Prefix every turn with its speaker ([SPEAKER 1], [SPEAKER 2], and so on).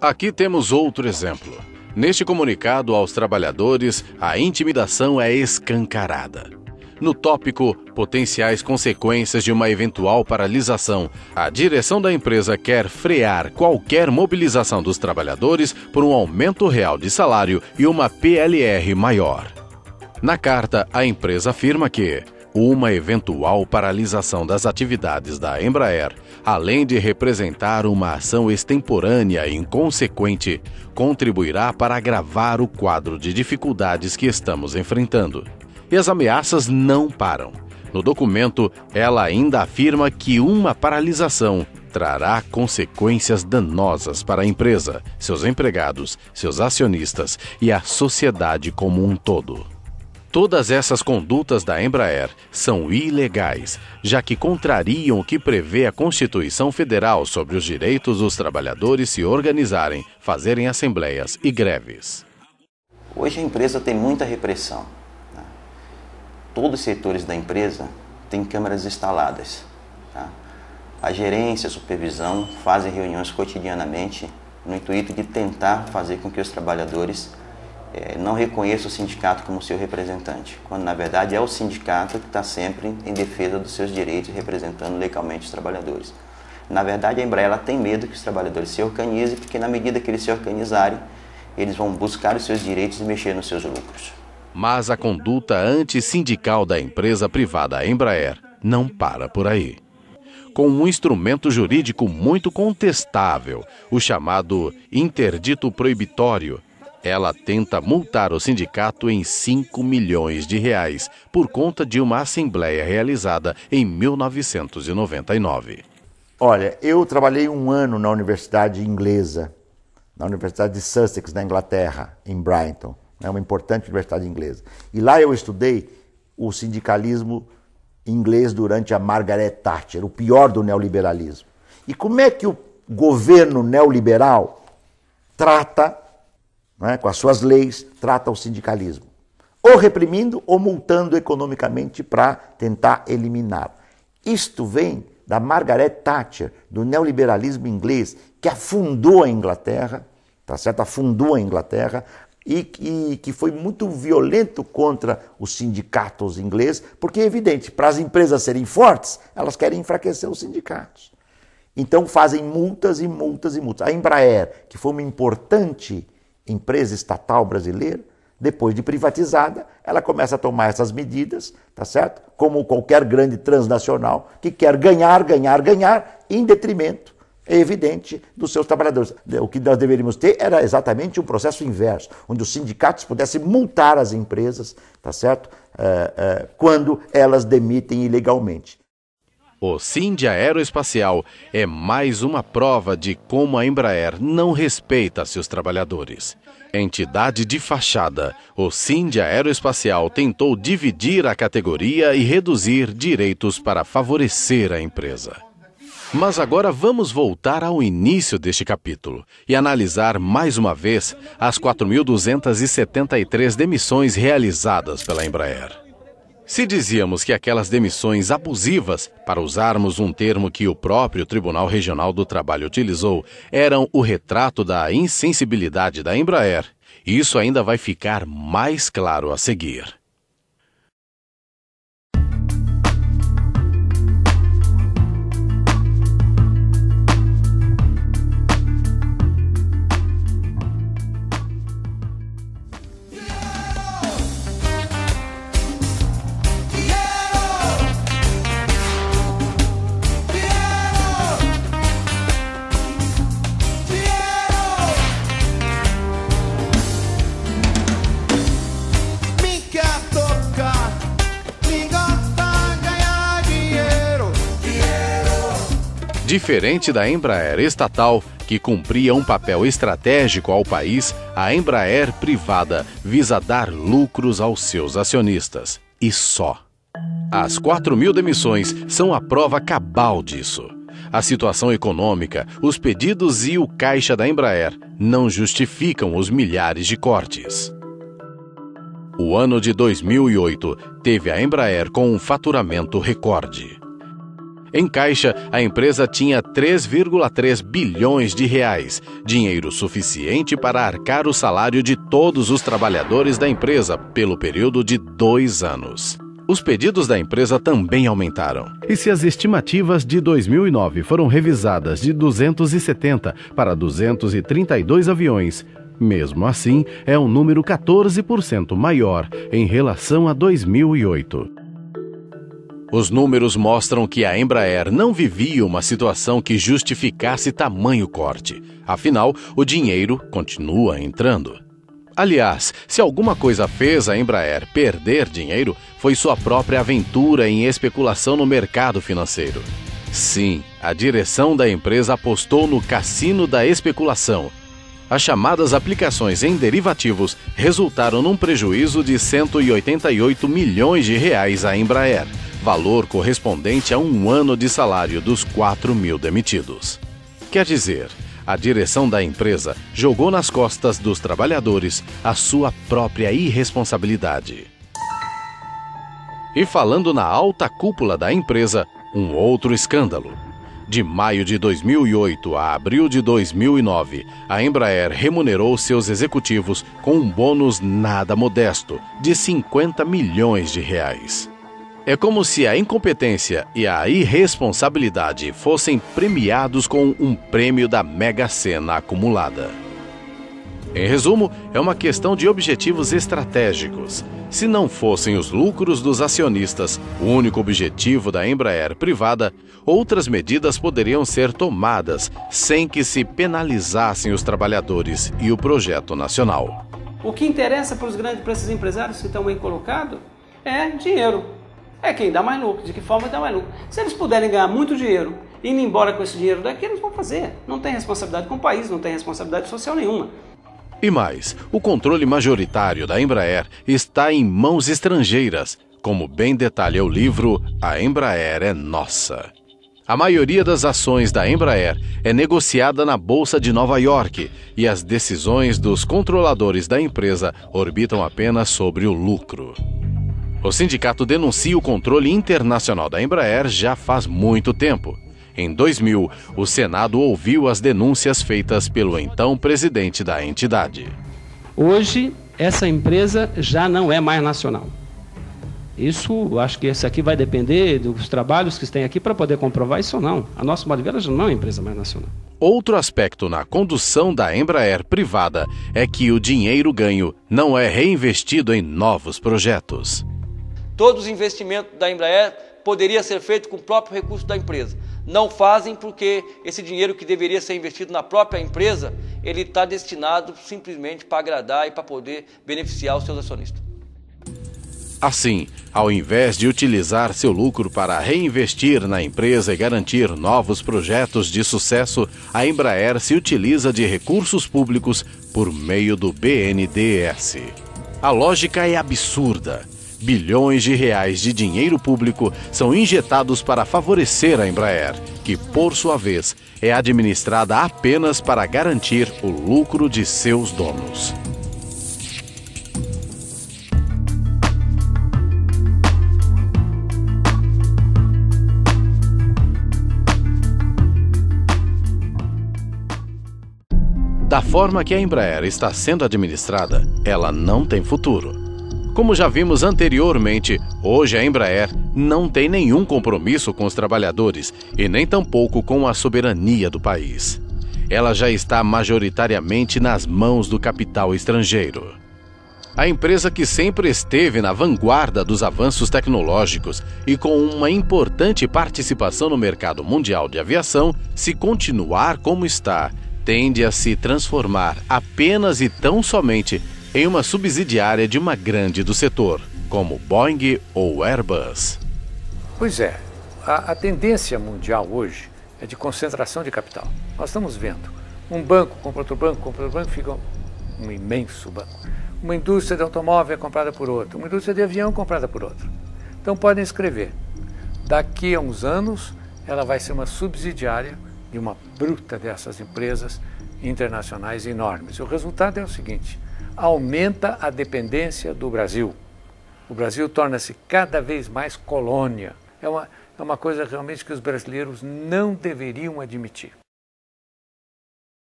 [SPEAKER 1] Aqui temos outro exemplo. Neste comunicado aos trabalhadores, a intimidação é escancarada. No tópico Potenciais consequências de uma eventual paralisação, a direção da empresa quer frear qualquer mobilização dos trabalhadores por um aumento real de salário e uma PLR maior. Na carta, a empresa afirma que uma eventual paralisação das atividades da Embraer, além de representar uma ação extemporânea e inconsequente, contribuirá para agravar o quadro de dificuldades que estamos enfrentando. E as ameaças não param. No documento, ela ainda afirma que uma paralisação trará consequências danosas para a empresa, seus empregados, seus acionistas e a sociedade como um todo. Todas essas condutas da Embraer são ilegais, já que contrariam o que prevê a Constituição Federal sobre os direitos dos trabalhadores se organizarem, fazerem assembleias e greves.
[SPEAKER 2] Hoje a empresa tem muita repressão. Todos os setores da empresa têm câmeras instaladas. A gerência, a supervisão fazem reuniões cotidianamente no intuito de tentar fazer com que os trabalhadores não reconheçam o sindicato como seu representante, quando na verdade é o sindicato que está sempre em defesa dos seus direitos, representando legalmente os trabalhadores. Na verdade, a Embraer ela tem medo que os trabalhadores se organizem, porque na medida que eles se organizarem, eles vão buscar os seus direitos e mexer nos seus lucros.
[SPEAKER 1] Mas a conduta antissindical da empresa privada Embraer não para por aí. Com um instrumento jurídico muito contestável, o chamado interdito proibitório, ela tenta multar o sindicato em 5 milhões de reais por conta de uma assembleia realizada em 1999.
[SPEAKER 3] Olha, eu trabalhei um ano na universidade inglesa, na Universidade de Sussex, na Inglaterra, em Brighton. É uma importante universidade inglesa. E lá eu estudei o sindicalismo inglês durante a Margaret Thatcher, o pior do neoliberalismo. E como é que o governo neoliberal trata, com as suas leis, trata o sindicalismo? Ou reprimindo ou multando economicamente para tentar eliminá-lo. Isto vem da Margaret Thatcher, do neoliberalismo inglês, que afundou a Inglaterra, tá certo? Afundou a Inglaterra, e que foi muito violento contra os sindicatos ingleses, porque é evidente, para as empresas serem fortes, elas querem enfraquecer os sindicatos. Então fazem multas e multas e multas. A Embraer, que foi uma importante empresa estatal brasileira, depois de privatizada, ela começa a tomar essas medidas, tá certo? Como qualquer grande transnacional que quer ganhar, ganhar, ganhar, em detrimento, é evidente, dos seus trabalhadores. O que nós deveríamos ter era exatamente um processo inverso, onde os sindicatos pudessem multar as empresas, tá certo? Quando elas demitem ilegalmente.
[SPEAKER 1] O Sind Aeroespacial é mais uma prova de como a Embraer não respeita seus trabalhadores. Entidade de fachada, o Sind Aeroespacial tentou dividir a categoria e reduzir direitos para favorecer a empresa. Mas agora vamos voltar ao início deste capítulo e analisar mais uma vez as 4.273 demissões realizadas pela Embraer. Se dizíamos que aquelas demissões abusivas, para usarmos um termo que o próprio Tribunal Regional do Trabalho utilizou, eram o retrato da insensibilidade da Embraer, isso ainda vai ficar mais claro a seguir. Diferente da Embraer estatal, que cumpria um papel estratégico ao país, a Embraer privada visa dar lucros aos seus acionistas. E só. As 4.000 demissões são a prova cabal disso. A situação econômica, os pedidos e o caixa da Embraer não justificam os milhares de cortes. O ano de 2008 teve a Embraer com um faturamento recorde. Em caixa, a empresa tinha 3,3 bilhões de reais, dinheiro suficiente para arcar o salário de todos os trabalhadores da empresa pelo período de 2 anos. Os pedidos da empresa também aumentaram. E se as estimativas de 2009 foram revisadas de 270 para 232 aviões, mesmo assim, é um número 14% maior em relação a 2008. Os números mostram que a Embraer não vivia uma situação que justificasse tamanho corte. Afinal, o dinheiro continua entrando. Aliás, se alguma coisa fez a Embraer perder dinheiro, foi sua própria aventura em especulação no mercado financeiro. Sim, a direção da empresa apostou no cassino da especulação. As chamadas aplicações em derivativos resultaram num prejuízo de 188 milhões de reais à Embraer, valor correspondente a 1 ano de salário dos 4.000 demitidos. Quer dizer, a direção da empresa jogou nas costas dos trabalhadores a sua própria irresponsabilidade. E falando na alta cúpula da empresa, um outro escândalo. De maio de 2008 a abril de 2009, a Embraer remunerou seus executivos com um bônus nada modesto, de 50 milhões de reais. É como se a incompetência e a irresponsabilidade fossem premiados com um prêmio da Mega Sena acumulada. Em resumo, é uma questão de objetivos estratégicos. Se não fossem os lucros dos acionistas o único objetivo da Embraer privada, outras medidas poderiam ser tomadas sem que se penalizassem os trabalhadores e o projeto nacional.
[SPEAKER 4] O que interessa para esses empresários que estão bem colocados é dinheiro. É quem dá mais lucro, de que forma dá mais lucro. Se eles puderem ganhar muito dinheiro e ir embora com esse dinheiro daqui, eles vão fazer. Não tem responsabilidade com o país, não tem responsabilidade social nenhuma.
[SPEAKER 1] E mais, o controle majoritário da Embraer está em mãos estrangeiras, como bem detalha o livro A Embraer é Nossa. A maioria das ações da Embraer é negociada na Bolsa de Nova York e as decisões dos controladores da empresa orbitam apenas sobre o lucro. O sindicato denuncia o controle internacional da Embraer já faz muito tempo. Em 2000, o Senado ouviu as denúncias feitas pelo então presidente da entidade.
[SPEAKER 5] Hoje, essa empresa já não é mais nacional. Isso, acho que isso aqui vai depender dos trabalhos que tem aqui para poder comprovar isso ou não. A nossa Modo Vela já não é uma empresa mais nacional.
[SPEAKER 1] Outro aspecto na condução da Embraer privada é que o dinheiro ganho não é reinvestido em novos projetos.
[SPEAKER 6] Todos os investimentos da Embraer poderia ser feito com o próprio recurso da empresa. Não fazem porque esse dinheiro que deveria ser investido na própria empresa, ele está destinado simplesmente para agradar e para poder beneficiar os seus acionistas.
[SPEAKER 1] Assim, ao invés de utilizar seu lucro para reinvestir na empresa e garantir novos projetos de sucesso, a Embraer se utiliza de recursos públicos por meio do BNDES. A lógica é absurda. Bilhões de reais de dinheiro público são injetados para favorecer a Embraer, que, por sua vez, é administrada apenas para garantir o lucro de seus donos. Da forma que a Embraer está sendo administrada, ela não tem futuro. Como já vimos anteriormente, hoje a Embraer não tem nenhum compromisso com os trabalhadores e nem tampouco com a soberania do país. Ela já está majoritariamente nas mãos do capital estrangeiro. A empresa que sempre esteve na vanguarda dos avanços tecnológicos e com uma importante participação no mercado mundial de aviação, se continuar como está, tende a se transformar apenas e tão somente em uma subsidiária de uma grande do setor, como Boeing ou Airbus.
[SPEAKER 7] Pois é, a tendência mundial hoje é de concentração de capital. Nós estamos vendo um banco compra outro banco, fica um imenso banco. Uma indústria de automóvel é comprada por outra, uma indústria de avião é comprada por outra. Então podem escrever, daqui a uns anos ela vai ser uma subsidiária de uma bruta dessas empresas internacionais enormes. O resultado é o seguinte: aumenta a dependência do Brasil. O Brasil torna-se cada vez mais colônia É uma coisa realmente que os brasileiros não deveriam admitir.